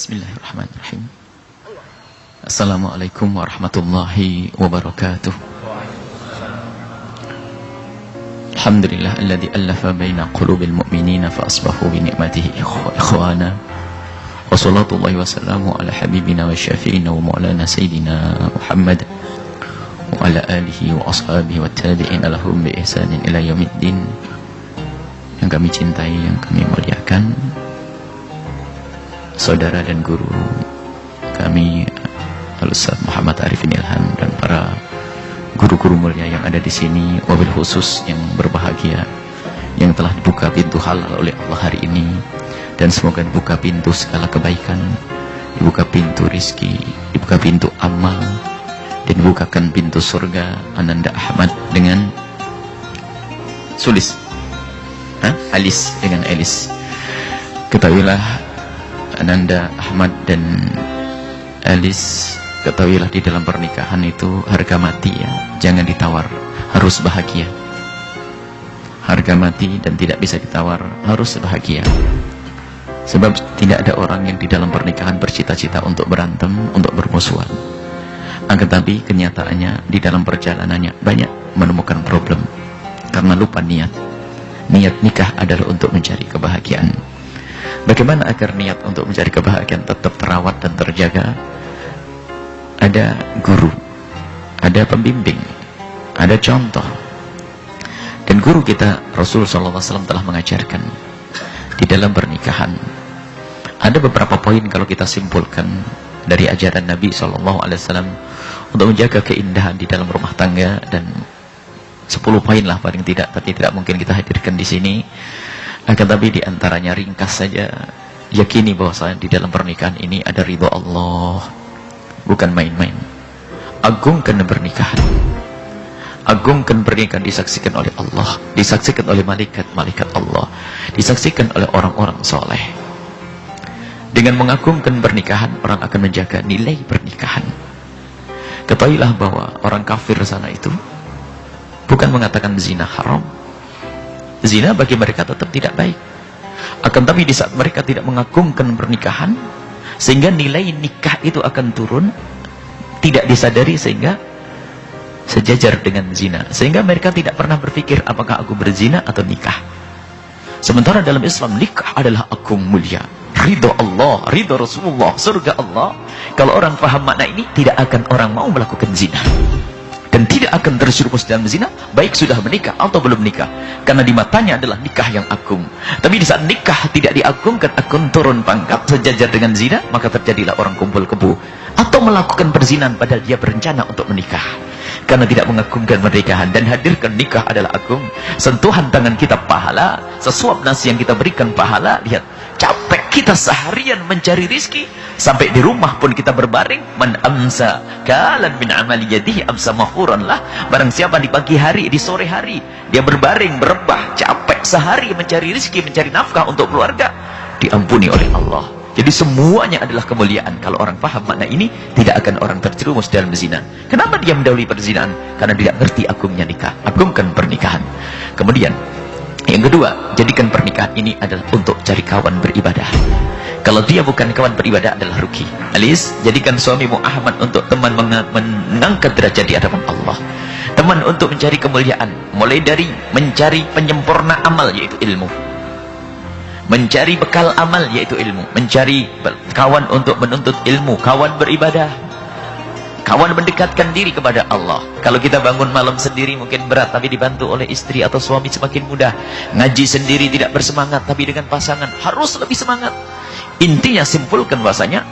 Bismillahirrahmanirrahim. Assalamualaikum warahmatullahi wabarakatuh. Alhamdulillah alladzi allafa baina qulubil mu'minina fa asbahu bi ni'matihi ikhwana. Wa sallallahu wa sallamu ala habibina wa syafi'ina wa maulana sayyidina Muhammad wa ala alihi wa ashabihi wa tabi'in lahum bi ihsanin ila yaumiddin. Yang kami cintai, yang kami muliakan, saudara dan guru kami Al-Ustaz Muhammad Arifin Ilham dan para guru-guru mulia yang ada di sini, wabil khusus yang berbahagia yang telah dibuka pintu halal oleh Allah hari ini, dan semoga dibuka pintu segala kebaikan, dibuka pintu rizki, dibuka pintu amal, dan dibukakan pintu surga Ananda Ahmad dengan sulis Alis dengan Elis. Ketahuilah Ananda Ahmad dan Elis, ketahuilah di dalam pernikahan itu harga mati ya, jangan ditawar, harus bahagia. Harga mati dan tidak bisa ditawar, harus bahagia. Sebab tidak ada orang yang di dalam pernikahan bercita-cita untuk berantem, untuk bermusuhan. Akan tapi kenyataannya di dalam perjalanannya banyak menemukan problem karena lupa niat. Niat nikah adalah untuk mencari kebahagiaan. Bagaimana agar niat untuk mencari kebahagiaan tetap terawat dan terjaga? Ada guru, ada pembimbing, ada contoh. Dan guru kita Rasulullah SAW telah mengajarkan di dalam pernikahan ada beberapa poin kalau kita simpulkan dari ajaran Nabi SAW untuk menjaga keindahan di dalam rumah tangga, dan 10 poin lah paling tidak, tapi tidak mungkin kita hadirkan di sini. Akan tapi di antaranya ringkas saja, yakini bahwa di dalam pernikahan ini ada ridho Allah, bukan main-main. Agungkan pernikahan, agungkan pernikahan disaksikan oleh Allah, disaksikan oleh malaikat Allah, disaksikan oleh orang-orang soleh. Dengan mengagungkan pernikahan, orang akan menjaga nilai pernikahan. Ketahuilah bahwa orang kafir sana itu bukan mengatakan zina haram. Zina bagi mereka tetap tidak baik. Akan tapi di saat mereka tidak mengagungkan pernikahan, sehingga nilai nikah itu akan turun, tidak disadari, sehingga sejajar dengan zina. Sehingga mereka tidak pernah berpikir apakah aku berzina atau nikah. Sementara dalam Islam nikah adalah agung mulia. Ridho Allah, ridho Rasulullah, surga Allah. Kalau orang paham makna ini, tidak akan orang mau melakukan zina. Dan tidak akan terjerumus dalam zina, baik sudah menikah atau belum menikah, karena di matanya adalah nikah yang agung. Tapi di saat nikah tidak diagungkan, akan turun pangkat sejajar dengan zina, maka terjadilah orang kumpul kebo atau melakukan perzinahan padahal dia berencana untuk menikah, karena tidak mengagungkan pernikahan. Dan hadirkan nikah adalah agung. Sentuhan tangan kita pahala, sesuap nasi yang kita berikan pahala. Lihat, capek kita seharian mencari rizki, sampai di rumah pun kita berbaring. Man amsa kalan min amali yadihi amsa mahuran lah. Barang siapa di pagi hari, di sore hari dia berbaring, berebah, capek sehari mencari rizki, mencari nafkah untuk keluarga, diampuni oleh Allah. Jadi semuanya adalah kemuliaan. Kalau orang paham makna ini, tidak akan orang terjerumus dalam zina. Kenapa dia mendahului perzinahan? Karena tidak ngerti agungnya nikah. Agungkan pernikahan. Kemudian yang kedua, jadikan pernikahan ini adalah untuk cari kawan beribadah. Kalau dia bukan kawan beribadah, adalah rugi. Alis, jadikan suamimu Ahmad untuk teman mengangkat derajat di hadapan Allah. Teman untuk mencari kemuliaan, mulai dari mencari penyempurna amal, yaitu ilmu. Mencari bekal amal, yaitu ilmu. Mencari kawan untuk menuntut ilmu, kawan beribadah, kawan mendekatkan diri kepada Allah. Kalau kita bangun malam sendiri mungkin berat, tapi dibantu oleh istri atau suami semakin mudah. Ngaji sendiri tidak bersemangat, tapi dengan pasangan harus lebih semangat. Intinya simpulkan bahasanya,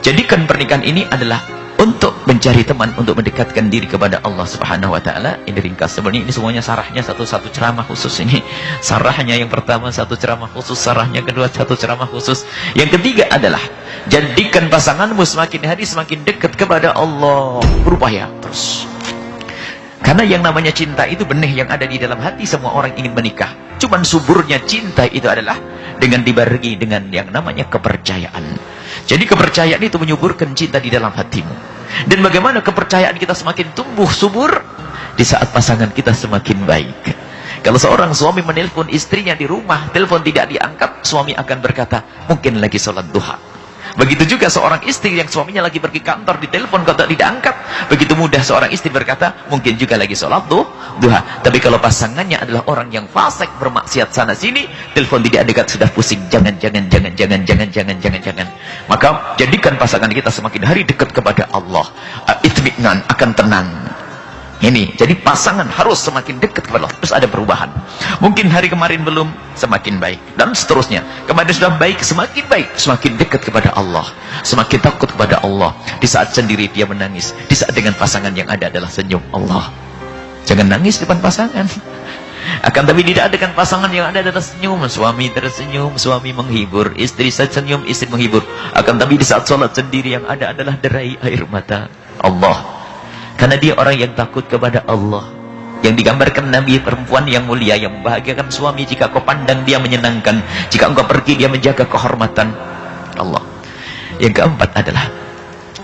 jadikan pernikahan ini adalah untuk mencari teman, untuk mendekatkan diri kepada Allah Subhanahu wa Ta'ala. Ini ringkas, sebenarnya ini semuanya sarahnya satu-satu ceramah khusus. Ini sarahnya yang pertama satu ceramah khusus, sarahnya kedua satu ceramah khusus. Yang ketiga adalah jadikan pasanganmu semakin hari semakin dekat kepada Allah. Berupaya terus, karena yang namanya cinta itu benih yang ada di dalam hati semua orang ingin menikah. Cuman suburnya cinta itu adalah dengan dibarengi dengan yang namanya kepercayaan. Jadi kepercayaan itu menyuburkan cinta di dalam hatimu. Dan bagaimana kepercayaan kita semakin tumbuh subur? Di saat pasangan kita semakin baik. Kalau seorang suami menelpon istrinya di rumah, telepon tidak diangkat, suami akan berkata, mungkin lagi sholat duha. Begitu juga seorang istri yang suaminya lagi pergi kantor, ditelepon kalau tidak angkat. Begitu mudah seorang istri berkata, mungkin juga lagi sholat duha. Tapi kalau pasangannya adalah orang yang fasik, bermaksiat sana sini, telepon tidak dekat sudah pusing. Jangan. Maka jadikan pasangan kita semakin hari dekat kepada Allah. Itminan, akan tenang. Ini, jadi pasangan harus semakin dekat kepada Allah. Terus ada perubahan. Mungkin hari kemarin belum, semakin baik. Dan seterusnya. Kemarin sudah baik, semakin dekat kepada Allah. Semakin takut kepada Allah. Di saat sendiri dia menangis. Di saat dengan pasangan yang ada adalah senyum Allah. Jangan nangis depan pasangan. Akan tapi tidak dengan pasangan yang ada adalah senyum. Suami tersenyum, suami menghibur. Istri senyum, istri menghibur. Akan tapi di saat sholat sendiri yang ada adalah derai air mata Allah. Karena dia orang yang takut kepada Allah. Yang digambarkan Nabi, perempuan yang mulia, yang membahagiakan suami. Jika kau pandang dia menyenangkan, jika engkau pergi dia menjaga kehormatan Allah. Yang keempat adalah,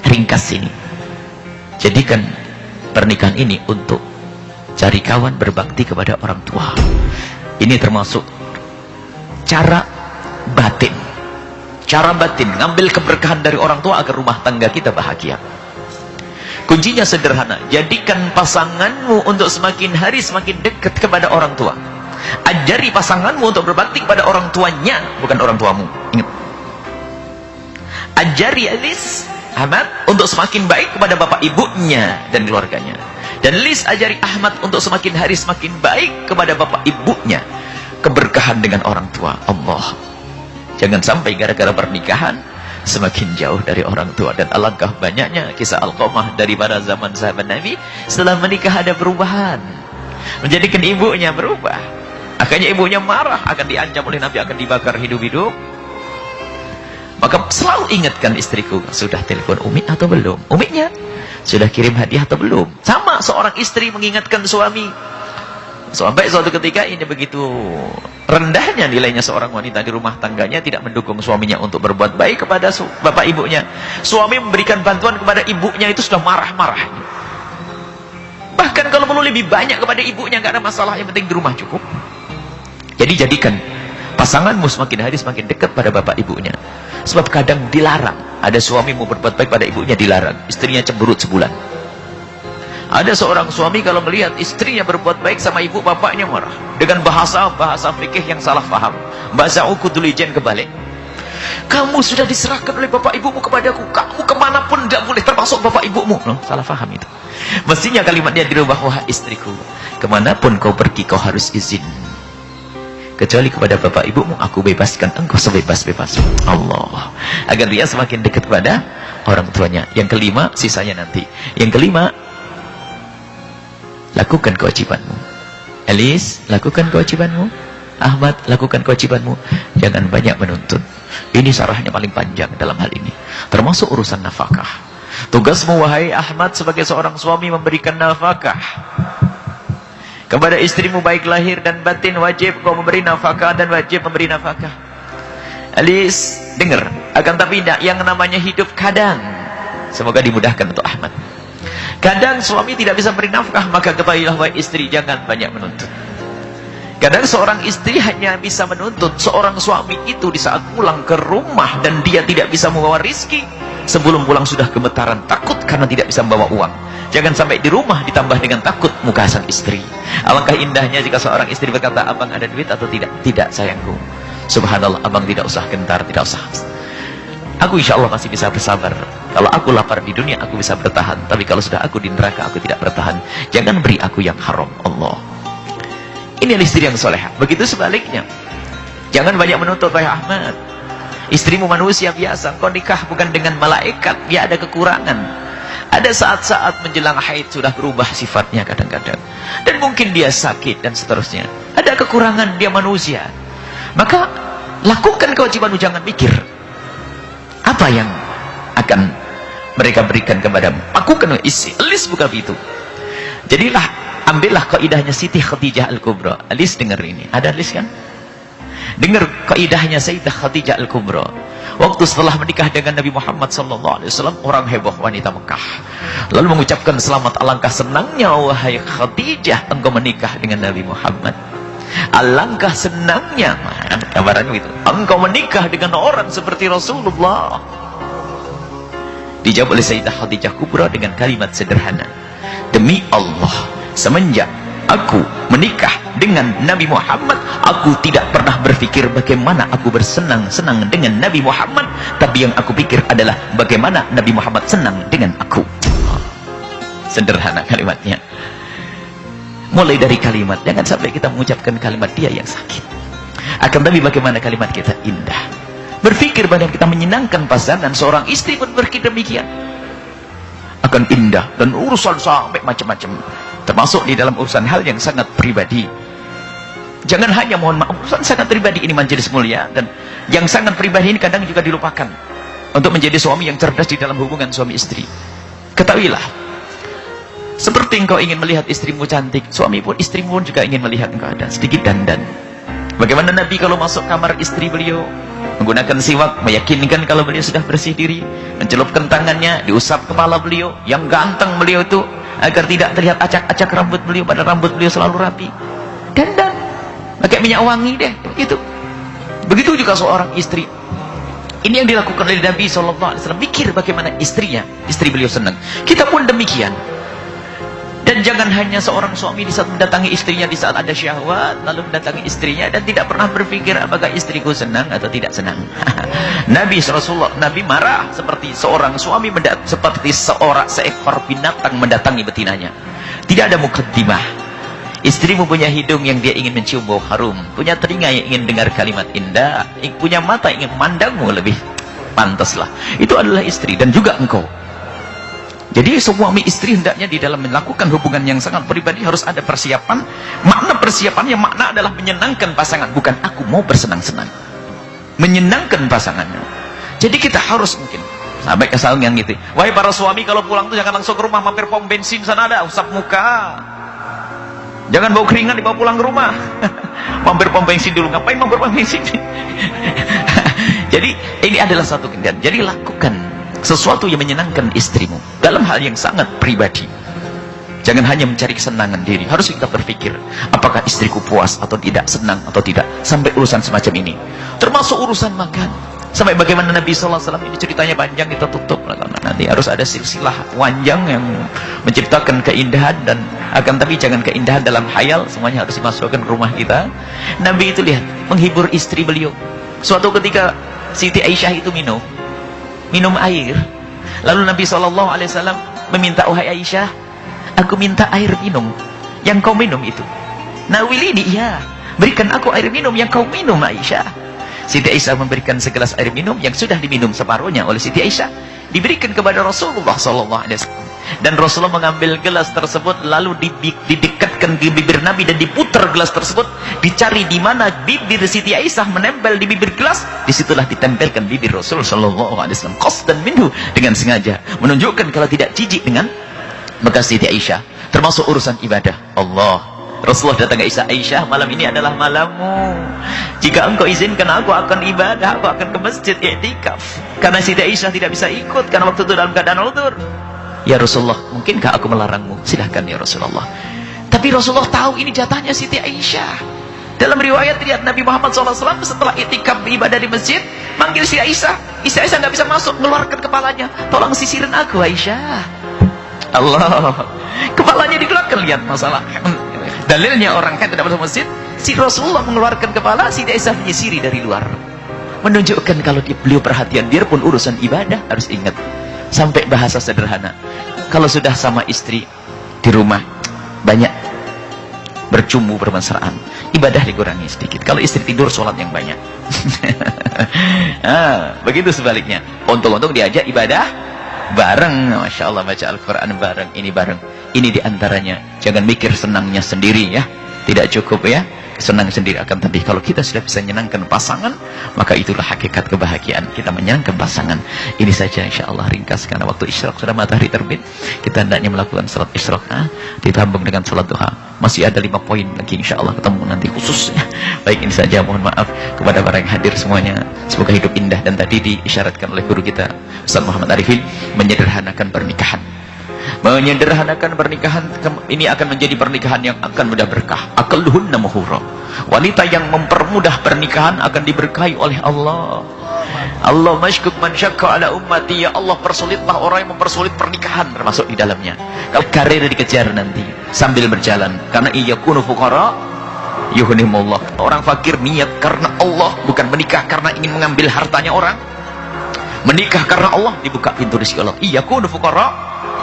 ringkas ini, jadikan pernikahan ini untuk cari kawan berbakti kepada orang tua. Ini termasuk cara batin. Cara batin, ngambil keberkahan dari orang tua agar rumah tangga kita bahagia. Kuncinya sederhana, jadikan pasanganmu untuk semakin hari semakin dekat kepada orang tua. Ajari pasanganmu untuk berbakti kepada orang tuanya, bukan orang tuamu. Ingat. Ajari Elis, Ahmad, untuk semakin baik kepada bapak ibunya dan keluarganya. Dan Lis ajari Ahmad untuk semakin hari semakin baik kepada bapak ibunya. Keberkahan dengan orang tua Allah. Jangan sampai gara-gara pernikahan semakin jauh dari orang tua. Dan alangkah banyaknya kisah Alqamah dari pada zaman sahabat Nabi, setelah menikah ada perubahan, menjadikan ibunya berubah. Akhirnya ibunya marah, akan diancam oleh Nabi, akan dibakar hidup-hidup. Maka selalu ingatkan istriku, sudah telepon Umi atau belum? Uminya sudah kirim hadiah atau belum? Sama seorang istri mengingatkan suami. Sampai suatu ketika ini begitu rendahnya nilainya seorang wanita di rumah tangganya, tidak mendukung suaminya untuk berbuat baik kepada bapak ibunya. Suami memberikan bantuan kepada ibunya itu sudah marah-marah. Bahkan kalau perlu lebih banyak kepada ibunya, nggak ada masalah, yang penting di rumah cukup. Jadi jadikan pasanganmu semakin hari semakin dekat pada bapak ibunya. Sebab kadang dilarang. Ada suami mau berbuat baik pada ibunya dilarang. Istrinya cemberut sebulan. Ada seorang suami kalau melihat istrinya berbuat baik sama ibu bapaknya marah. Dengan bahasa fikih yang salah faham. Bahasa ukudulijen kebalik. Kamu sudah diserahkan oleh bapak ibumu kepadaku. Kamu kemanapun tidak boleh, termasuk bapak ibumu. Loh, salah faham itu. Mestinya kalimatnya dirubah, wahai istriku, kemanapun kau pergi kau harus izin. Kecuali kepada bapak ibumu aku bebaskan engkau sebebas-bebas. Allah. Agar dia semakin dekat kepada orang tuanya. Yang kelima, sisanya nanti. Yang kelima, lakukan kewajibanmu. Elis, lakukan kewajibanmu. Ahmad, lakukan kewajibanmu. Jangan banyak menuntut. Ini syarahnya paling panjang dalam hal ini. Termasuk urusan nafkah. Tugasmu wahai Ahmad sebagai seorang suami memberikan nafkah kepada istrimu, baik lahir dan batin. Wajib kau memberi nafkah dan wajib memberi nafkah. Elis, dengar. Akan tapi tidak, yang namanya hidup kadang. Semoga dimudahkan untuk Ahmad. Kadang suami tidak bisa beri nafkah, maka ketahuilah wahai istri, jangan banyak menuntut. Kadang seorang istri hanya bisa menuntut seorang suami itu di saat pulang ke rumah dan dia tidak bisa membawa rizki. Sebelum pulang sudah gemetaran, takut karena tidak bisa membawa uang. Jangan sampai di rumah ditambah dengan takut muka sang istri. Alangkah indahnya jika seorang istri berkata, abang ada duit atau tidak? Tidak sayangku. Subhanallah, abang tidak usah gentar, tidak usah. Aku insya Allah masih bisa bersabar. Kalau aku lapar di dunia, aku bisa bertahan. Tapi kalau sudah aku di neraka, aku tidak bertahan. Jangan beri aku yang haram, Allah. Ini istri yang solehah. Begitu sebaliknya. Jangan banyak menuntut, wahai Ahmad. Istrimu manusia biasa. Kau nikah bukan dengan malaikat. Dia ada kekurangan. Ada saat-saat menjelang haid sudah berubah sifatnya kadang-kadang. Dan mungkin dia sakit dan seterusnya. Ada kekurangan, dia manusia. Maka lakukan kewajibanmu, jangan mikir apa yang akan mereka berikan kepadamu. Lakukan isi. Elis bukan begitu. Jadilah, ambillah kaidahnya Siti Khadijah Al-Kubra. Elis dengar ini. Ada Elis kan? Dengar kaidahnya Sayyidah Khadijah Al-Kubra. Waktu setelah menikah dengan Nabi Muhammad SAW, orang heboh wanita Mekah. Lalu mengucapkan selamat, alangkah senangnya wahai Khadijah engkau menikah dengan Nabi Muhammad. Alangkah senangnya, gambarannya itu, engkau menikah dengan orang seperti Rasulullah. Dijawab oleh Sayyidah Khadijah Kubra dengan kalimat sederhana, demi Allah, semenjak aku menikah dengan Nabi Muhammad, aku tidak pernah berpikir bagaimana aku bersenang-senang dengan Nabi Muhammad, tapi yang aku pikir adalah bagaimana Nabi Muhammad senang dengan aku. Sederhana kalimatnya. Mulai dari kalimat, jangan sampai kita mengucapkan kalimat dia yang sakit, akan tapi bagaimana kalimat kita indah. Berpikir badan kita menyenangkan pasangan, seorang istri pun berpikir demikian, akan indah. Dan urusan sampai macam-macam, termasuk di dalam urusan hal yang sangat pribadi. Jangan hanya, mohon maaf, urusan sangat pribadi ini majelis mulia, dan yang sangat pribadi ini kadang juga dilupakan untuk menjadi suami yang cerdas di dalam hubungan suami istri. Ketahuilah, seperti engkau ingin melihat istrimu cantik, suami pun, istrimu pun juga ingin melihat engkau ada sedikit dandan. Bagaimana Nabi kalau masuk kamar istri beliau, menggunakan siwak, meyakinkan kalau beliau sudah bersih diri, mencelupkan tangannya, diusap kepala beliau, yang ganteng beliau itu, agar tidak terlihat acak-acak rambut beliau, pada rambut beliau selalu rapi. Dandan, pakai minyak wangi deh, begitu. Begitu juga seorang istri. Ini yang dilakukan oleh Nabi SAW. Mikir bagaimana istrinya, istri beliau senang. Kita pun demikian. Dan jangan hanya seorang suami di saat mendatangi istrinya di saat ada syahwat, lalu mendatangi istrinya dan tidak pernah berpikir apakah istriku senang atau tidak senang. Nabi marah seperti seorang suami, seperti seekor binatang mendatangi betinanya. Tidak ada mukaddimah. Istrimu punya hidung yang dia ingin mencium bau harum, punya telinga yang ingin dengar kalimat indah, punya mata yang ingin memandangmu lebih pantaslah. Itu adalah istri, dan juga engkau. Jadi suami istri hendaknya di dalam melakukan hubungan yang sangat pribadi harus ada persiapan. Makna persiapannya, makna adalah menyenangkan pasangan, bukan aku mau bersenang-senang. Menyenangkan pasangannya. Jadi kita harus mungkin sampai kesal yang gitu. Wahai para suami, kalau pulang tuh jangan langsung ke rumah, mampir pom bensin sana ada, usap muka. Jangan bau keringat dibawa pulang ke rumah. Mampir pom bensin dulu, ngapain mampir pom bensin? Jadi ini adalah satu kendaraan. Jadi lakukan sesuatu yang menyenangkan istrimu dalam hal yang sangat pribadi. Jangan hanya mencari kesenangan diri. Harus kita berpikir, apakah istriku puas atau tidak, senang atau tidak, sampai urusan semacam ini. Termasuk urusan makan. Sampai bagaimana Nabi SAW, ini ceritanya panjang, kita tutup. Nanti harus ada silsilah panjang yang menciptakan keindahan, dan akan tapi jangan keindahan dalam khayal, semuanya harus dimasukkan ke rumah kita. Nabi itu lihat, menghibur istri beliau. Suatu ketika Siti Aisyah itu minum air, lalu Nabi SAW meminta, wahai Aisyah, aku minta air minum yang kau minum itu. Nawilini, iya, berikan aku air minum yang kau minum Aisyah. Siti Aisyah memberikan segelas air minum yang sudah diminum separuhnya oleh Siti Aisyah, diberikan kepada Rasulullah SAW. Dan Rasulullah mengambil gelas tersebut, lalu didekatkan di bibir Nabi dan diputar gelas tersebut, dicari di mana bibir Siti Aisyah menempel di bibir gelas, disitulah ditempelkan bibir Rasul SAW qasdan minhu, dengan sengaja menunjukkan kalau tidak jijik dengan bekas Siti Aisyah. Termasuk urusan ibadah. Rasulullah datang ke Aisyah, malam ini adalah malammu, jika engkau izinkan aku akan ibadah, aku akan ke masjid i'tikaf. Karena Siti Aisyah tidak bisa ikut karena waktu itu dalam keadaan udzur. Ya Rasulullah, mungkinkah aku melarangmu? Silahkan ya Rasulullah. Tapi Rasulullah tahu ini jatahnya Siti Aisyah. Dalam riwayat lihat Nabi Muhammad SAW setelah itikaf ibadah di masjid, manggil Siti Aisyah. Siti Aisyah nggak bisa masuk, mengeluarkan kepalanya. Tolong sisirin aku Aisyah. Allah, kepalanya dikeluarkan. Lihat masalah. Dalilnya orang kan tidak masuk masjid, si Rasulullah mengeluarkan kepala, Siti Aisyah menyisiri dari luar. Menunjukkan kalau beliau perhatian, biarpun urusan ibadah harus ingat. Sampai bahasa sederhana, kalau sudah sama istri di rumah banyak bercumbu bermesraan, ibadah dikurangi sedikit. Kalau istri tidur, sholat yang banyak. Begitu sebaliknya. Untung-untung diajak ibadah bareng. Masya Allah, baca Al-Quran bareng, ini bareng. Ini diantaranya. Jangan mikir senangnya sendiri ya, tidak cukup ya, senang sendiri. Akan tapi kalau kita sudah bisa menyenangkan pasangan, maka itulah hakikat kebahagiaan, kita menyenangkan pasangan. Ini saja insya Allah ringkas, karena waktu isyraq sudah matahari terbit. Kita hendaknya melakukan salat isyraq, ditambung dengan salat duha. Masih ada 5 poin lagi, insya Allah ketemu nanti khususnya. Baik, ini saja, mohon maaf kepada para yang hadir semuanya, semoga hidup indah. Dan tadi diisyaratkan oleh guru kita Ustaz Muhammad Arifin, menyederhanakan pernikahan. Menyederhanakan pernikahan ini akan menjadi pernikahan yang akan mudah berkah. Aqalluhunna muhura. Wanita yang mempermudah pernikahan akan diberkahi oleh Allah. Allah mashkuk man syakka ala ummati, ya Allah persulitlah orang yang mempersulit pernikahan termasuk di dalamnya. Kalau karir dikejar nanti sambil berjalan, karena iyakunu fuqara yuhnimullah. Orang fakir niat karena Allah, bukan menikah karena ingin mengambil hartanya orang. Menikah karena Allah, dibuka pintu rezeki Allah. Iyakunu fuqara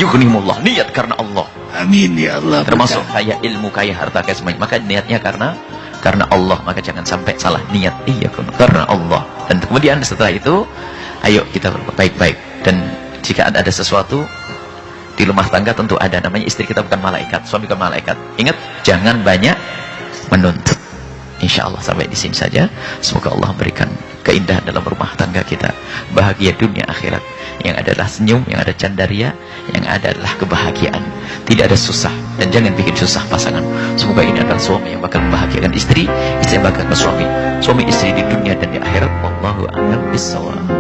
yuhnimullah, niat karena Allah. Amin ya Allah. Termasuk kaya ilmu, kaya harta, kaya semuanya, maka niatnya karena Allah, maka jangan sampai salah niat. Iyakunu karena Allah. Dan kemudian setelah itu ayo kita baik-baik. Dan jika ada sesuatu di rumah tangga, tentu ada, namanya istri kita bukan malaikat, suami bukan malaikat. Ingat, jangan banyak menuntut. Insya Allah sampai di sini saja. Semoga Allah berikan keindahan dalam rumah tangga kita, bahagia dunia akhirat. Yang ada adalah senyum, yang ada candaria, yang ada adalah kebahagiaan. Tidak ada susah, dan jangan bikin susah pasangan. Semoga ini adalah suami yang bakal membahagiakan istri, istri yang bakal ke suami istri di dunia dan di akhirat. Wallahu a'lam bishawab.